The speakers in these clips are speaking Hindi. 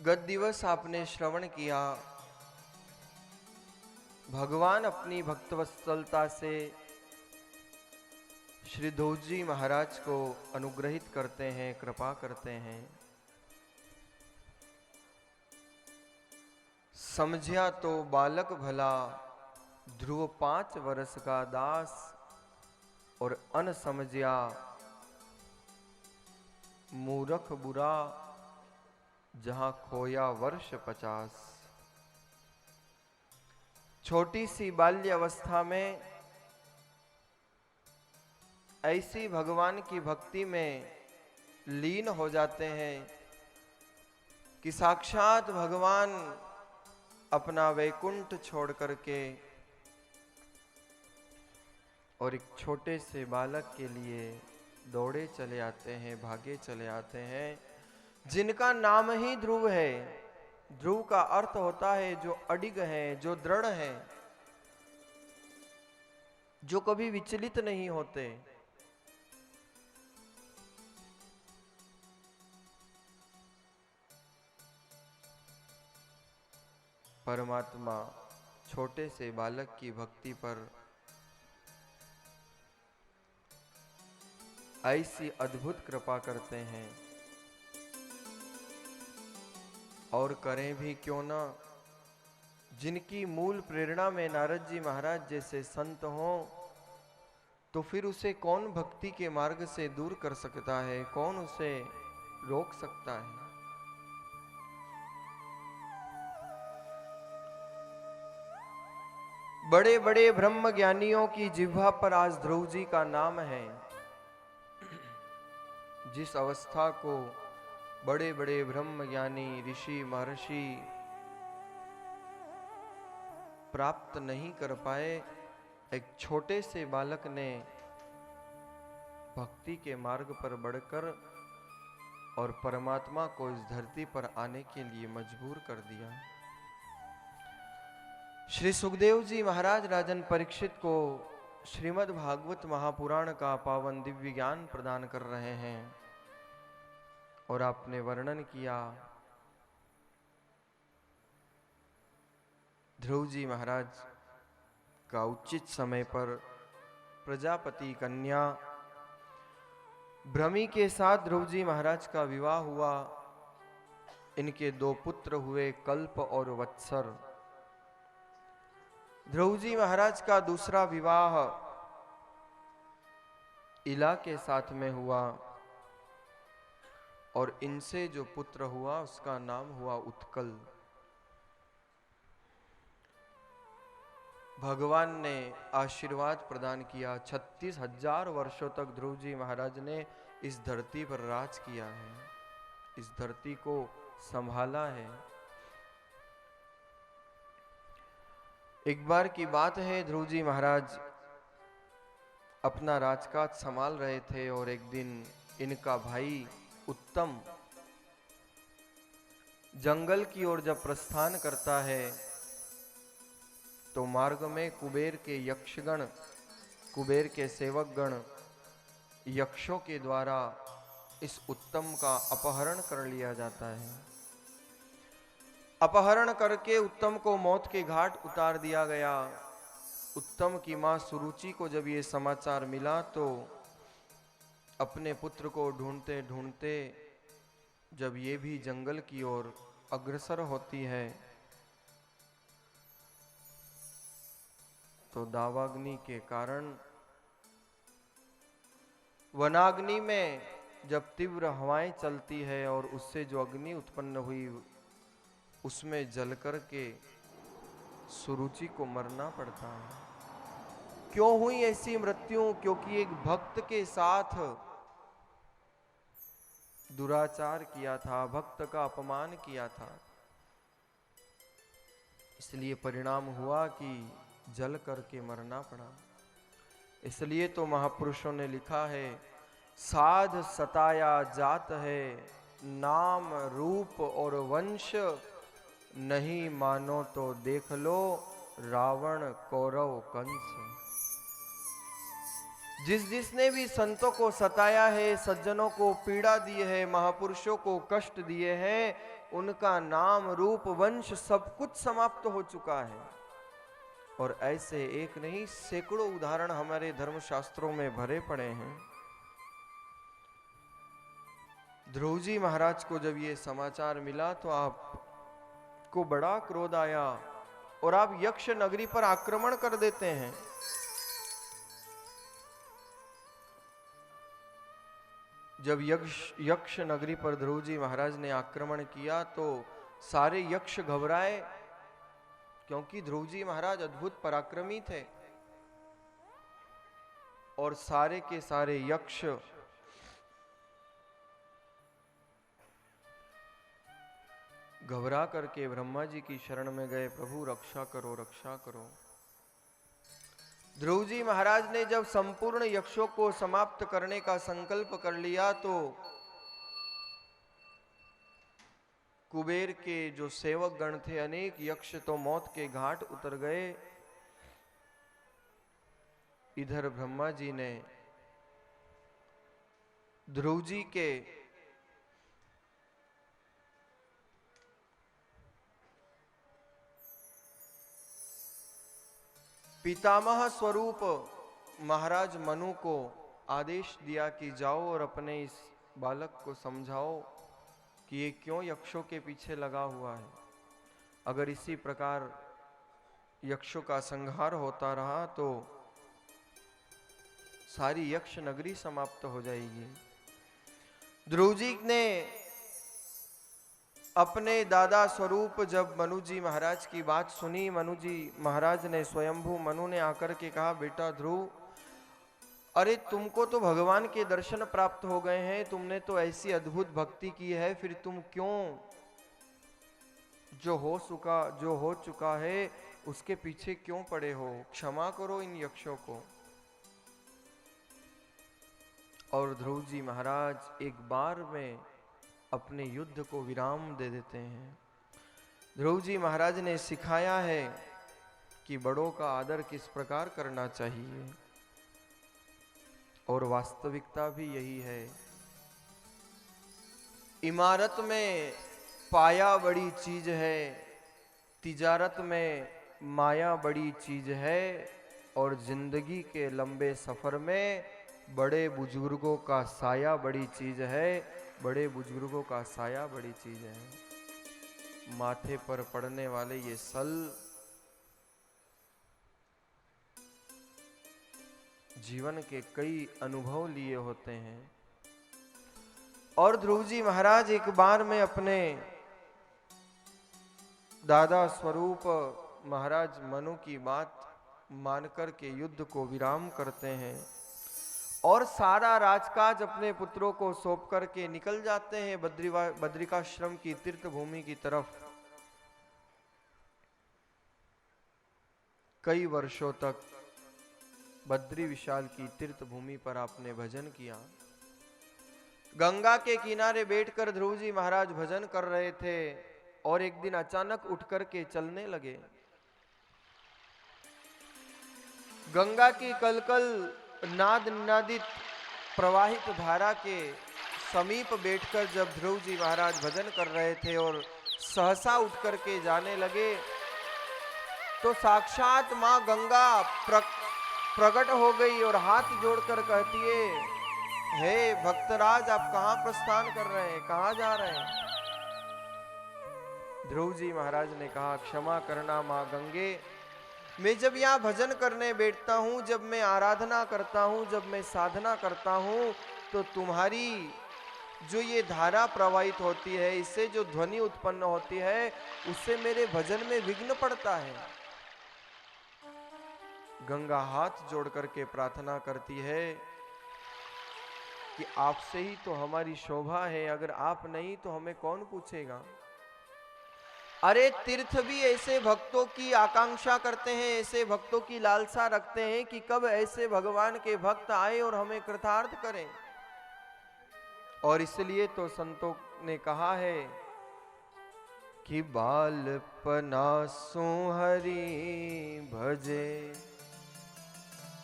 गत दिवस आपने श्रवण किया, भगवान अपनी भक्तवत्सलता से श्री ध्रुव जी महाराज को अनुग्रहित करते हैं, कृपा करते हैं। समझिया तो बालक भला, ध्रुव 5 वर्ष का दास, और अन समझिया मूर्ख बुरा, जहां खोया वर्ष 50। छोटी सी बाल्य अवस्था में ऐसी भगवान की भक्ति में लीन हो जाते हैं कि साक्षात भगवान अपना वैकुंठ छोड़ करके और एक छोटे से बालक के लिए दौड़े चले आते हैं, भागे चले आते हैं, जिनका नाम ही ध्रुव है। ध्रुव का अर्थ होता है जो अडिग है, जो दृढ़ है, जो कभी विचलित नहीं होते। परमात्मा छोटे से बालक की भक्ति पर ऐसी अद्भुत कृपा करते हैं, और करें भी क्यों ना, जिनकी मूल प्रेरणा में नारद जी महाराज जैसे संत हों, तो फिर उसे कौन भक्ति के मार्ग से दूर कर सकता है, कौन उसे रोक सकता है। बड़े बड़े ब्रह्म ज्ञानियों की जिह्वा पर आज ध्रुव जी का नाम है। जिस अवस्था को बड़े बड़े ब्रह्म ज्ञानी ऋषि महर्षि प्राप्त नहीं कर पाए, एक छोटे से बालक ने भक्ति के मार्ग पर बढ़कर और परमात्मा को इस धरती पर आने के लिए मजबूर कर दिया। श्री सुखदेव जी महाराज राजन परीक्षित को श्रीमद् भागवत महापुराण का पावन दिव्य ज्ञान प्रदान कर रहे हैं, और आपने वर्णन किया ध्रुव जी महाराज का उचित समय पर प्रजापति कन्या भ्रमी के साथ ध्रुव जी महाराज का विवाह हुआ। इनके 2 पुत्र हुए, कल्प और वत्सर। ध्रुव जी महाराज का दूसरा विवाह इला के साथ में हुआ, और इनसे जो पुत्र हुआ उसका नाम हुआ उत्कल। भगवान ने आशीर्वाद प्रदान किया। 36,000 वर्षों तक ध्रुव जी महाराज ने इस धरती पर राज किया है, इस धरती को संभाला है। एक बार की बात है, ध्रुव जी महाराज अपना राजकाज संभाल रहे थे, और एक दिन इनका भाई उत्तम जंगल की ओर जब प्रस्थान करता है, तो मार्ग में कुबेर के यक्षगण, कुबेर के सेवकगण यक्षों के द्वारा इस उत्तम का अपहरण कर लिया जाता है। अपहरण करके उत्तम को मौत के घाट उतार दिया गया। उत्तम की मां सुरुचि को जब ये समाचार मिला, तो अपने पुत्र को ढूंढते ढूंढते जब ये भी जंगल की ओर अग्रसर होती है, तो दावाग्नि के कारण वनाग्नि में जब तीव्र हवाएं चलती है और उससे जो अग्नि उत्पन्न हुई, उसमें जलकर के सुरुचि को मरना पड़ता है। क्यों हुई ऐसी मृत्यु? क्योंकि एक भक्त के साथ दुराचार किया था, भक्त का अपमान किया था। इसलिए परिणाम हुआ कि जल करके मरना पड़ा। इसलिए तो महापुरुषों ने लिखा है, साध सताया जात है, नाम रूप और वंश, नहीं मानो तो देख लो रावण कौरव कंस। जिसने भी संतों को सताया है, सज्जनों को पीड़ा दी है, महापुरुषों को कष्ट दिए हैं, उनका नाम रूप वंश सब कुछ समाप्त हो चुका है। और ऐसे एक नहीं सैकड़ों उदाहरण हमारे धर्मशास्त्रों में भरे पड़े हैं। ध्रुव जी महाराज को जब ये समाचार मिला तो आपको बड़ा क्रोध आया और आप यक्ष नगरी पर आक्रमण कर देते हैं। जब यक्ष नगरी पर ध्रुव जी महाराज ने आक्रमण किया तो सारे यक्ष घबराए, क्योंकि ध्रुव जी महाराज अद्भुत पराक्रमी थे। और सारे के सारे यक्ष घबरा करके ब्रह्मा जी की शरण में गए, प्रभु रक्षा करो रक्षा करो। ध्रुव जी महाराज ने जब संपूर्ण यक्षों को समाप्त करने का संकल्प कर लिया तो कुबेर के जो सेवक गण थे, अनेक यक्ष तो मौत के घाट उतर गए। इधर ब्रह्मा जी ने ध्रुव जी के पितामह स्वरूप महाराज मनु को आदेश दिया कि जाओ और अपने इस बालक को समझाओ कि ये क्यों यक्षों के पीछे लगा हुआ है। अगर इसी प्रकार यक्षों का संहार होता रहा तो सारी यक्ष नगरी समाप्त हो जाएगी। ध्रुव जी ने अपने दादा स्वरूप जब मनु जी महाराज की बात सुनी, मनु जी महाराज ने स्वयंभू मनु ने आकर के कहा, बेटा ध्रुव, अरे तुमको तो भगवान के दर्शन प्राप्त हो गए हैं, तुमने तो ऐसी अद्भुत भक्ति की है, फिर तुम क्यों जो हो चुका है उसके पीछे क्यों पड़े हो? क्षमा करो इन यक्षों को। और ध्रुव जी महाराज एक बार में अपने युद्ध को विराम दे देते हैं। ध्रुव जी महाराज ने सिखाया है कि बड़ों का आदर किस प्रकार करना चाहिए, और वास्तविकता भी यही है। इमारत में पाया बड़ी चीज है, तिजारत में माया बड़ी चीज है, और जिंदगी के लंबे सफर में बड़े बुजुर्गों का साया बड़ी चीज है। बड़े बुजुर्गों का साया बड़ी चीज है। माथे पर पड़ने वाले ये सल जीवन के कई अनुभव लिए होते हैं। और ध्रुव जी महाराज एक बार में अपने दादा स्वरूप महाराज मनु की बात मानकर के युद्ध को विराम करते हैं और सारा राजकाज अपने पुत्रों को सौंप करके निकल जाते हैं बद्रिकाश्रम की तीर्थ भूमि की तरफ। कई वर्षों तक बद्री विशाल की तीर्थ भूमि पर आपने भजन किया। गंगा के किनारे बैठकर ध्रुव जी महाराज भजन कर रहे थे और एक दिन अचानक उठ करके चलने लगे। गंगा की कलकल नाद नादित प्रवाहित धारा के समीप बैठकर जब ध्रुव जी महाराज भजन कर रहे थे और सहसा उठ करके जाने लगे तो साक्षात मां गंगा प्रकट हो गई और हाथ जोड़कर कहती है, हे भक्तराज, आप कहां प्रस्थान कर रहे हैं, कहां जा रहे हैं? ध्रुव जी महाराज ने कहा, क्षमा करना मां गंगे, मैं जब यहाँ भजन करने बैठता हूँ, जब मैं आराधना करता हूँ, जब मैं साधना करता हूँ, तो तुम्हारी जो ये धारा प्रवाहित होती है, इससे जो ध्वनि उत्पन्न होती है, उससे मेरे भजन में विघ्न पड़ता है। गंगा हाथ जोड़ करके प्रार्थना करती है कि आपसे ही तो हमारी शोभा है, अगर आप नहीं तो हमें कौन पूछेगा। अरे तीर्थ भी ऐसे भक्तों की आकांक्षा करते हैं, ऐसे भक्तों की लालसा रखते हैं कि कब ऐसे भगवान के भक्त आए और हमें कृतार्थ करें। और इसलिए तो संतों ने कहा है कि बालपना सो हरि भजे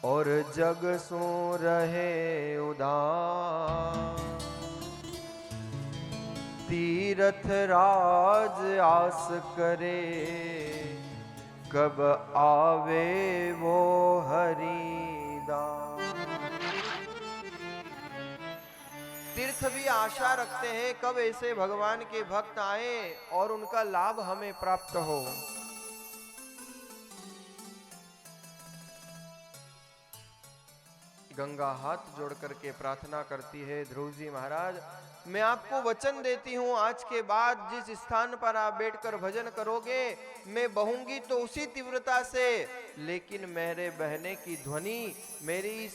और जग सो रहे उदास, तीरथ राज आस करे, कब आवे वो हरिदास। तीर्थ भी आशा रखते हैं कब ऐसे भगवान के भक्त आए और उनका लाभ हमें प्राप्त हो। गंगा हाथ जोड़ करके प्रार्थना करती है, ध्रुव जी महाराज मैं आपको वचन देती हूँ, आज के बाद जिस स्थान पर आप बैठकर भजन करोगे मैं बहूंगी तो उसी तीव्रता से, लेकिन मेरे बहने की ध्वनि, मेरी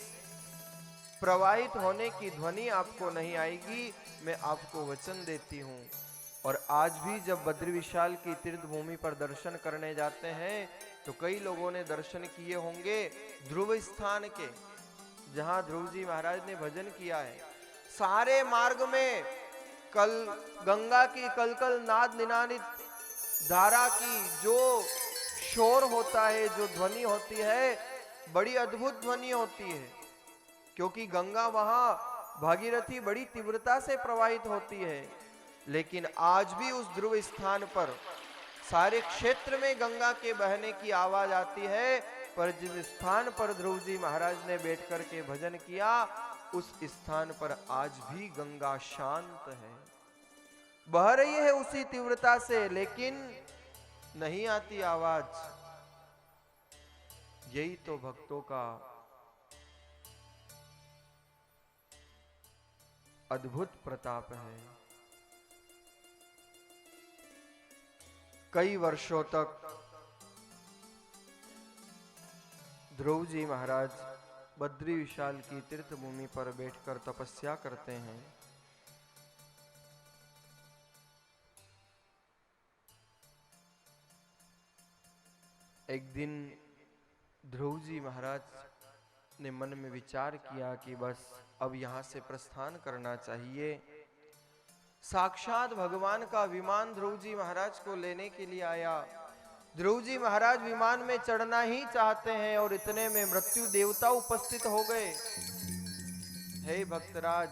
प्रवाहित होने की ध्वनि आपको नहीं आएगी, मैं आपको वचन देती हूँ। और आज भी जब बद्री विशाल की तीर्थ भूमि पर दर्शन करने जाते हैं तो कई लोगों ने दर्शन किए होंगे ध्रुव स्थान के, जहां ध्रुव जी महाराज ने भजन किया है। सारे मार्ग में गंगा की कलकल नाद निनादित धारा की जो शोर होता है, जो ध्वनि होती है, बड़ी अद्भुत ध्वनि होती है, क्योंकि गंगा वहां भागीरथी बड़ी तीव्रता से प्रवाहित होती है। लेकिन आज भी उस ध्रुव स्थान पर सारे क्षेत्र में गंगा के बहने की आवाज आती है, पर जिस स्थान पर ध्रुव जी महाराज ने बैठ कर के भजन किया उस स्थान पर आज भी गंगा शांत है, बह रही है उसी तीव्रता से, लेकिन नहीं आती आवाज। यही तो भक्तों का अद्भुत प्रताप है। कई वर्षों तक ध्रुव जी महाराज बद्री विशाल की तीर्थ भूमि पर बैठकर तपस्या करते हैं। एक दिन ध्रुव जी महाराज ने मन में विचार किया कि बस अब यहां से प्रस्थान करना चाहिए। साक्षात भगवान का विमान ध्रुव जी महाराज को लेने के लिए आया। ध्रुव जी महाराज विमान में चढ़ना ही चाहते हैं और इतने में मृत्यु देवता उपस्थित हो गए। हे भक्तराज,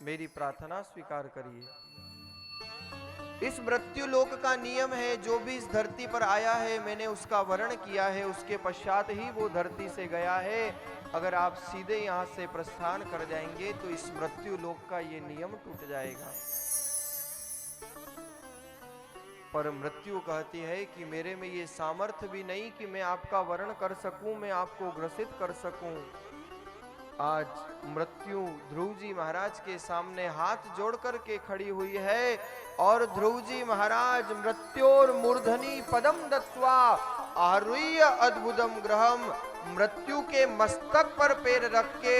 मेरी प्रार्थना स्वीकार करिए। इस मृत्यु लोक का नियम है, जो भी इस धरती पर आया है मैंने उसका वर्ण किया है, उसके पश्चात ही वो धरती से गया है। अगर आप सीधे यहाँ से प्रस्थान कर जाएंगे तो इस मृत्यु लोक का ये नियम टूट जाएगा। पर मृत्यु कहती है कि मेरे में ये सामर्थ्य भी नहीं कि मैं आपका वर्ण कर सकूं, मैं आपको ग्रसित कर सकूं। आज मृत्यु ध्रुव जी महाराज के सामने हाथ जोड़ करके खड़ी हुई है और ध्रुव जी महाराज मृत्योर मूर्धनि पदम दत्वा आरुह्य अद्भुतम ग्रहम, मृत्यु के मस्तक पर पैर रख के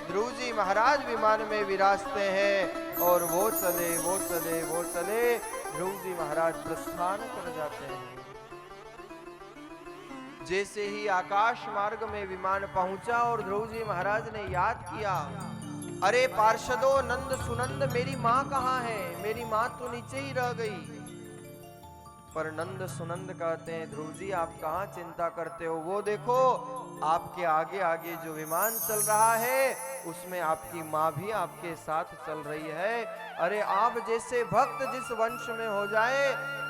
ध्रुव जी महाराज विमान में विराजते हैं और वो चले वो चले वो चले, ध्रुव जी महाराज प्रस्थान कर जाते हैं। जैसे ही आकाश मार्ग में विमान पहुंचा और ध्रुव जी महाराज ने याद किया, अरे पार्षदों, नंद सुनंद, मेरी माँ कहाँ है? मेरी माँ तो नीचे ही रह गई। पर नंद सुनंद कहते हैं, ध्रुव जी आप कहाँ चिंता करते हो? वो देखो आपके आगे आगे जो विमान चल रहा है उसमें आपकी माँ भी आपके साथ चल रही है। अरे आप जैसे भक्त जिस वंश में हो जाए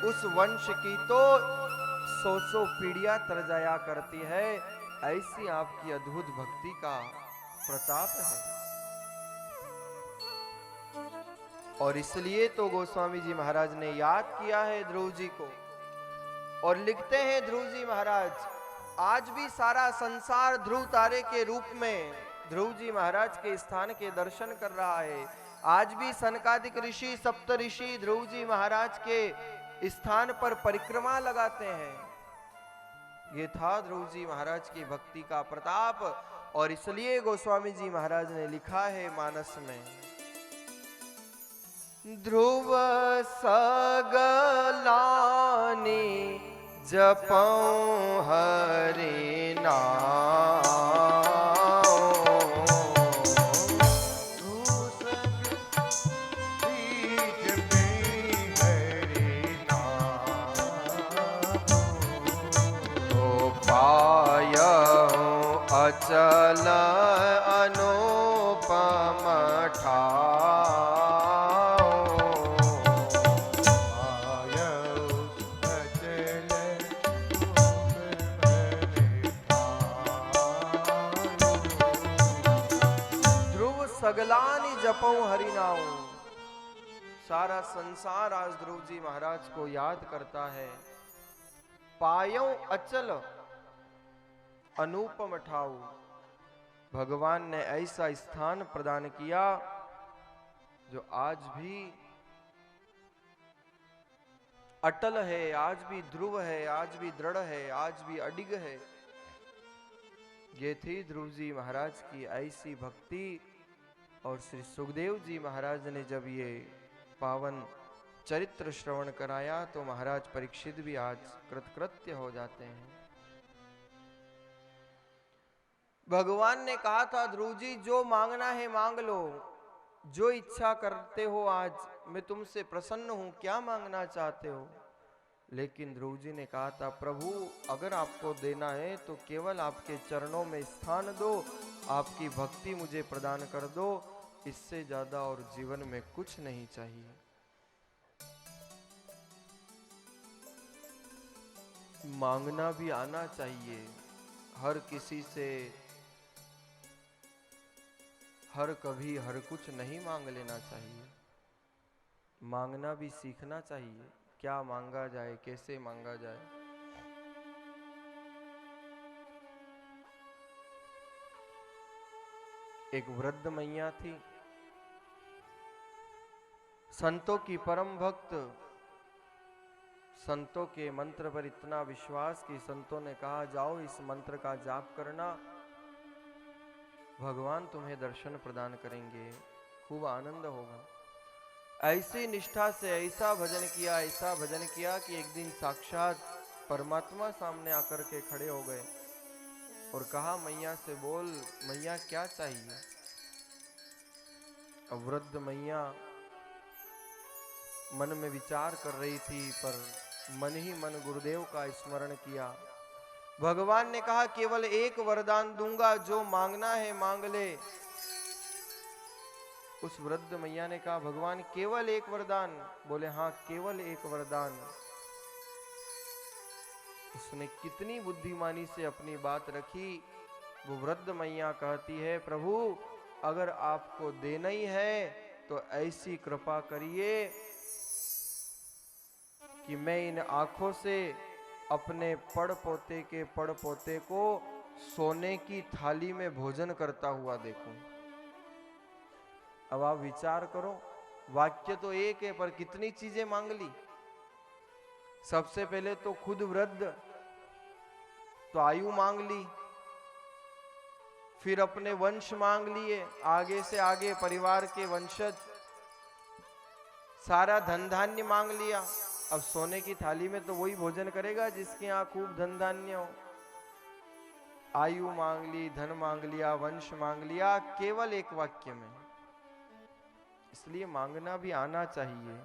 उस वंश की तो 100 पीढ़ियां तर जाया करती है। ऐसी आपकी अद्भुत भक्ति का प्रताप है। और इसलिए तो गोस्वामी जी महाराज ने याद किया है ध्रुव जी को और लिखते हैं ध्रुव जी महाराज, आज भी सारा संसार ध्रुव तारे के रूप में ध्रुव जी महाराज के स्थान के दर्शन कर रहा है। आज भी सनकादिक ऋषि, सप्त ऋषि ध्रुव जी महाराज के स्थान पर परिक्रमा लगाते हैं। ये था ध्रुव जी महाराज की भक्ति का प्रताप। और इसलिए गोस्वामी जी महाराज ने लिखा है मानस में, ध्रुव सगलानी जपौं हरि नाम, अचल अनुपम ठाओ। जपो हरि नाम। सारा संसार आज ध्रुव जी महाराज को याद करता है। पायो अचल अनुपम ठाऊ। भगवान ने ऐसा स्थान प्रदान किया जो आज भी अटल है, आज भी ध्रुव है, आज भी दृढ़ है, आज भी अडिग है। ये थी ध्रुव जी महाराज की ऐसी भक्ति। और श्री सुखदेव जी महाराज ने जब ये पावन चरित्र श्रवण कराया तो महाराज परीक्षित भी आज कृतकृत्य हो जाते हैं। भगवान ने कहा था ध्रुव जी जो मांगना है मांग लो, जो इच्छा करते हो आज मैं तुमसे प्रसन्न हूं, क्या मांगना चाहते हो। लेकिन ध्रुव जी ने कहा था प्रभु अगर आपको देना है तो केवल आपके चरणों में स्थान दो, आपकी भक्ति मुझे प्रदान कर दो, इससे ज्यादा और जीवन में कुछ नहीं चाहिए। मांगना भी आना चाहिए। हर किसी से हर कभी हर कुछ नहीं मांग लेना चाहिए। मांगना भी सीखना चाहिए। क्या मांगा जाए, कैसे मांगा जाए। एक वृद्ध मैया थी, संतों की परम भक्त, संतों के मंत्र पर इतना विश्वास कि संतों ने कहा जाओ इस मंत्र का जाप करना, भगवान तुम्हें दर्शन प्रदान करेंगे, खूब आनंद होगा। ऐसी निष्ठा से ऐसा भजन किया कि एक दिन साक्षात परमात्मा सामने आकर के खड़े हो गए और कहा मैया से बोल, मैया क्या चाहिए। अब वृद्ध मैया मन में विचार कर रही थी पर मन ही मन गुरुदेव का स्मरण किया। भगवान ने कहा केवल एक वरदान दूंगा, जो मांगना है मांग ले। उस वृद्ध मैया ने कहा भगवान केवल एक वरदान। बोले हाँ केवल एक वरदान। उसने कितनी बुद्धिमानी से अपनी बात रखी। वो वृद्ध मैया कहती है प्रभु अगर आपको देना ही है तो ऐसी कृपा करिए कि मैं इन आंखों से अपने पड़ पोते को सोने की थाली में भोजन करता हुआ देखूं। अब आप विचार करो, वाक्य तो एक है पर कितनी चीजें मांग ली। सबसे पहले तो खुद वृद्ध तो आयु मांग ली, फिर अपने वंश मांग लिए, आगे से आगे परिवार के वंशज, सारा धन धान्य मांग लिया। अब सोने की थाली में तो वही भोजन करेगा जिसके यहाँ खूब धन धान्य हो। आयु मांग ली, धन मांग लिया, वंश मांग लिया, केवल एक वाक्य में। इसलिए मांगना भी आना चाहिए।